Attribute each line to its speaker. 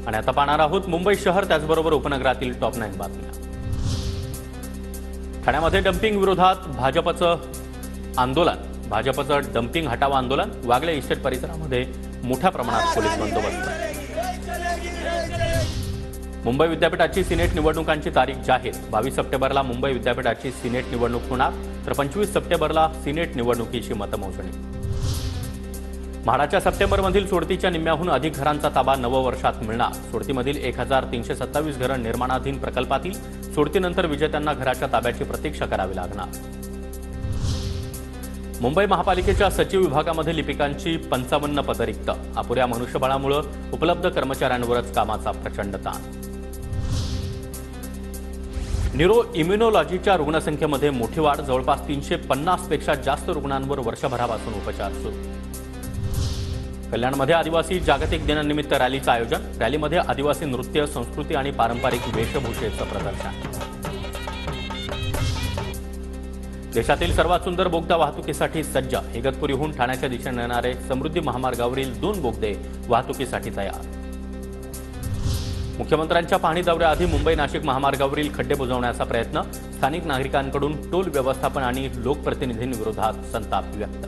Speaker 1: आणि आता पाहणार आहोत मुंबई शहर त्याचबरोबर उपनगरातील टॉप 9 बातम्या। ठाण्यामध्ये डंपिंग विरोधात भाजपचं आंदोलन, भाजपचं डंपिंग हटाव आंदोलन। वागळे इस्टेट परिसरामध्ये मोठ्या प्रमाणात पोलीस बंदोबस्त। मुंबई विद्यापीठाची सिनेट निवडणुकांची तारीख जाहीर। 22 सप्टेंबरला मुंबई विद्यापीठाची सिनेट निवडणूक होणार, तर 25 सप्टेंबरला सिनेट निवडणुकीची मतमोजणी। म्हाडाच्या सप्टेंबरमधील सोडतीच्या निम्म्याहून अधिक घरांचा ताबा नववर्षात मिळणार। सोडतीमधील 1327 घरं निर्माणाधीन प्रकल्पातील, सोडतीनंतर विजेत्यांना घराच्या ताब्याची प्रतीक्षा करावी लागणार। मुंबई महापालिकेच्या सचिव विभागामध्ये लिपिकांची 55 पदं रिक्त। अपुऱ्या मनुष्यबळामुळे उपलब्ध कर्मचाऱ्यांवरच कामाचा प्रचंड ताण। न्यूरो इम्युनॉलॉजीच्या रुग्णसंख्येमध्ये मोठी वाढ। जवळपास 350 पेक्षा जास्त रुग्णांवर वर्षभरापासून उपचार सुरू। कल्याणमध्ये आदिवासी जागतिक दिनानिमित्त रॅलीचं आयोजन। रॅलीमध्ये आदिवासी नृत्य, संस्कृती आणि पारंपरिक वेशभूषेचं प्रदर्शन। देशातील सर्वात सुंदर बोगदा वाहतुकीसाठी सज्ज। इगतपुरीहून ठाण्याच्या दिशेने येणारे समृद्धी महामार्गावरील 2 बोगदे वाहतुकीसाठी तयार। मुख्यमंत्र्यांच्या पाहणी दौऱ्याआधी मुंबई नाशिक महामार्गावरील खड्डे बुजवण्याचा प्रयत्न। स्थानिक नागरिकांकडून टोल व्यवस्थापन आणि लोकप्रतिनिधींविरोधात संताप व्यक्त।